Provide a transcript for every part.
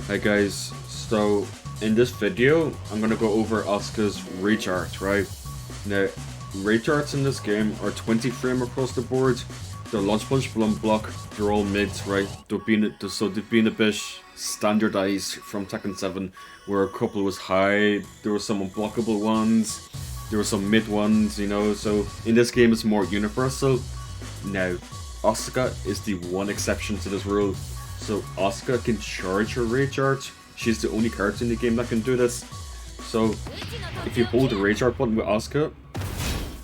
Hi guys, so in this video, I'm gonna go over Asuka's rage art, right? Now, rage arts in this game are 20 frame across the board. They're launch punch, blunt block, they're all mids, right? They've been a bit standardized from Tekken 7, where a couple was high, there were some unblockable ones, there were some mid ones, you know, so in this game it's more universal. Now, Asuka is the one exception to this rule. So Asuka can charge her rage art. She's the only character in the game that can do this. So if you hold the rage art button with Asuka,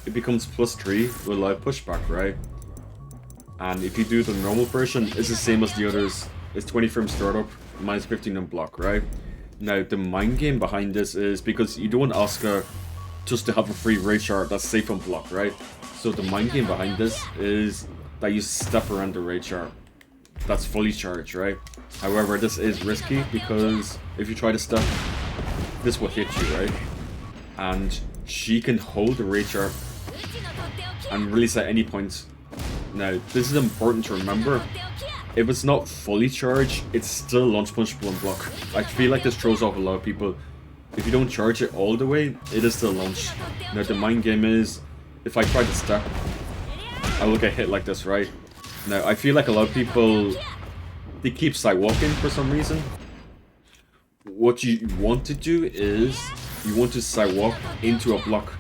it becomes +3 with live pushback, right? And if you do the normal version, it's the same as the others. It's 20 frame startup, -15 on block, right? Now the mind game behind this is because you don't want Asuka just to have a free rage art that's safe on block, right? So the mind game behind this is that you step around the rage art that's fully charged, right? However, this is risky because if you try to step, this will hit you, right? And she can hold the rage art and release at any point. Now, this is important to remember. If it's not fully charged, it's still launch punch blunt block. I feel like this throws off a lot of people. If you don't charge it all the way, it is still launch. Now, the mind game is, if I try to step, I will get hit like this, right? Now, I feel like a lot of people, they keep sidewalking for some reason. What you want to do is, you want to sidewalk into a block.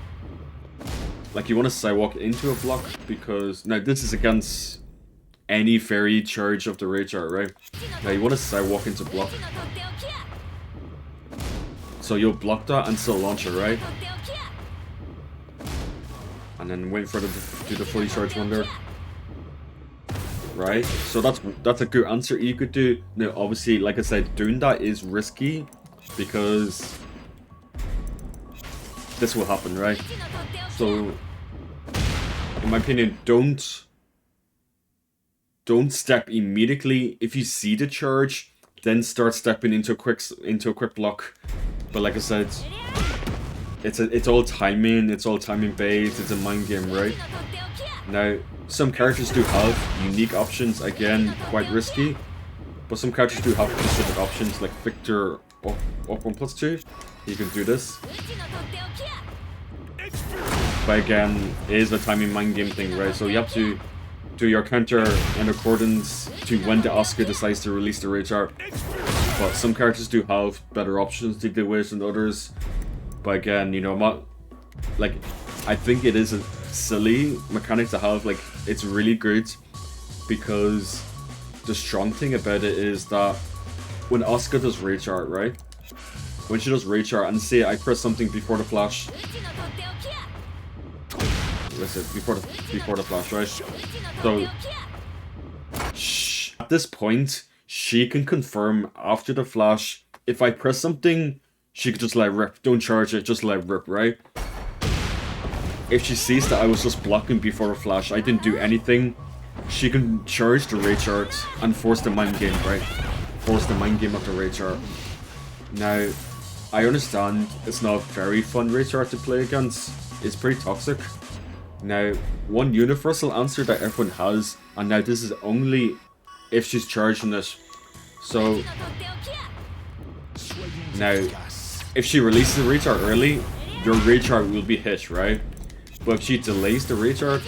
Like, you want to sidewalk into a block because, now this is against any fairy charge of the rage art, right? Now, you want to sidewalk into block. So you'll block that and still launch it, right? And then wait for them to do the fully charged one there. Right, so that's a good answer you could do. Now, obviously, like I said, doing that is risky because this will happen, right? So, in my opinion, don't step immediately. If you see the charge, then start stepping into a quick block. But like I said, it's all timing. It's all timing based. It's a mind game, right? Now, some characters do have unique options, again, quite risky, but some characters do have specific options, like Victor up 1+2, you can do this. But again, it is a timing mind game thing, right? So you have to do your counter in accordance to when the Asuka decides to release the rage art. But some characters do have better options to deal with than others. But again, you know, I'm not, like, I think it is a silly mechanic to have. Like, it's really good because the strong thing about it is that when Asuka does rage art, right? When she does rage art, and say I press something before the flash. Listen, before the flash, right? So at this point, she can confirm after the flash. If I press something, she could just let rip. Don't charge it, just let rip, right? If she sees that I was just blocking before a flash, I didn't do anything, she can charge the rage art and force the mind game, right? Force the mind game of the rage art. Now, I understand it's not a very fun rage art to play against. It's pretty toxic. Now, one universal answer that everyone has, and now this is only if she's charging it. So, now, if she releases the rage art early, your rage art will be hit, right? But if she delays the rage art,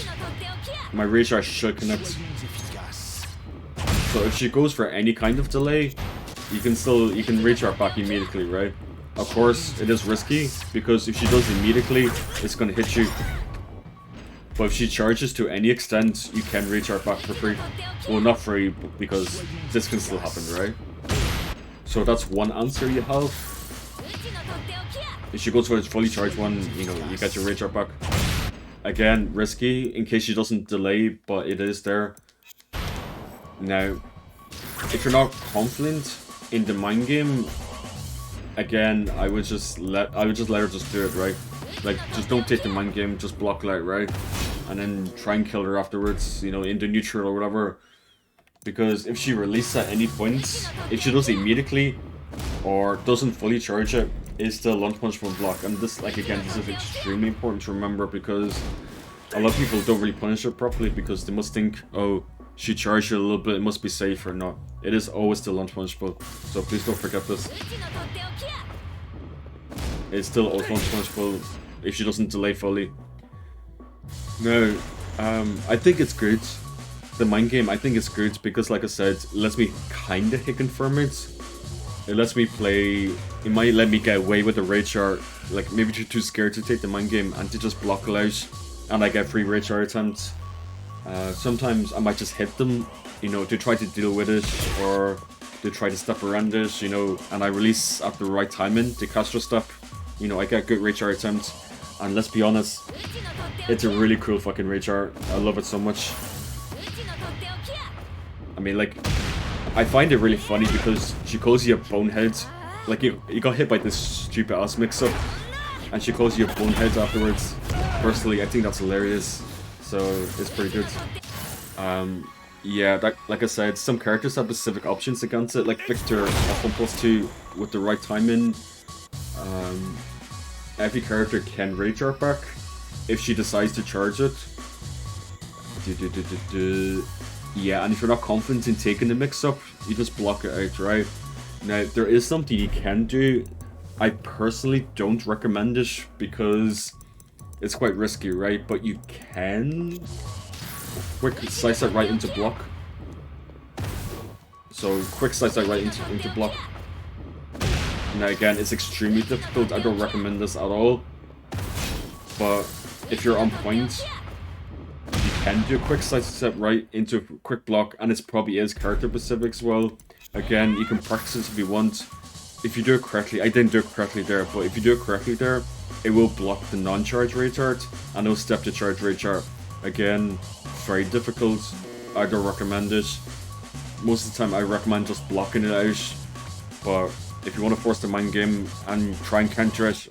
my rage art should connect. So if she goes for any kind of delay, you can rage art back immediately, right? Of course, it is risky because if she does immediately, it's gonna hit you. But if she charges to any extent, you can rage art back for free. Well, not free, because this can still happen, right? So that's one answer you have. If she goes for a fully charged one, you know, you get your rage art back. Again, risky in case she doesn't delay, but it is there. Now, if you're not confident in the mind game, again, I would just let her just do it, right? Like, just don't take the mind game, just block light, right? And then try and kill her afterwards, you know, in the neutral or whatever. Because if she releases at any point, if she does it immediately or doesn't fully charge it, is the launch punch from block. And this, like, again, this is extremely important to remember because a lot of people don't really punish it properly because they must think, oh, she charged it a little bit, it must be safe or not. It is always still unpunishable, so please don't forget this. It's still unpunishable if she doesn't delay fully. No, I think it's good. The mind game, I think it's good because, like I said, it lets me kinda hit confirm it. It lets me play. It might let me get away with a rage art. Like maybe you're too scared to take the mind game and to just block it out, and I get free rage art attempts. Sometimes I might just hit them, you know, to try to deal with it or to try to step around it, you know, and I release at the right timing to Castro step. You know, I get good rage art attempts, and let's be honest, it's a really cool fucking rage art. I love it so much. I mean, like, I find it really funny because she calls you a bonehead. Like, you got hit by this stupid ass mix-up, and she calls you a bonehead afterwards. Personally, I think that's hilarious. So, it's pretty good. Yeah, like I said, some characters have specific options against it. Like Victor, F1+2 with the right timing. Every character can rage art back if she decides to charge it. Yeah, and if you're not confident in taking the mix-up, you just block it out, right? Now, there is something you can do. I personally don't recommend it because it's quite risky, right? But you can quick slice it right into block. So, quick slice that right into block. Now again, it's extremely difficult. I don't recommend this at all. But if you're on point, you can do a quick slice step right into a quick block, and it probably is character specific as well. Again, you can practice it if you want. If you do it correctly, I didn't do it correctly there, but if you do it correctly there, it will block the non-charge rage art, and it'll step to charge rage art. Again, very difficult. I don't recommend it. Most of the time, I recommend just blocking it out. But if you want to force the mind game and try and counter it,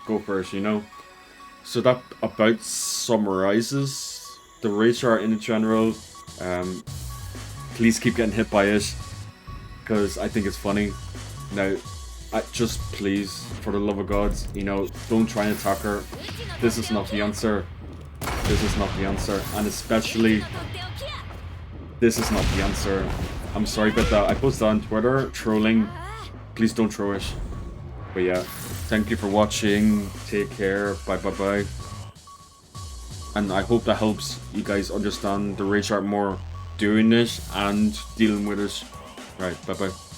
go for it, you know? So that about summarizes the rage art in general. Please keep getting hit by it, because I think it's funny. Now, just please, for the love of God, you know, don't try and attack her. This is not the answer. This is not the answer. And especially, this is not the answer. I'm sorry about that. I posted that on Twitter, trolling. Please don't throw it. But yeah, thank you for watching. Take care. Bye bye bye. And I hope that helps you guys understand the rage art more, doing it and dealing with it. Right, bye bye.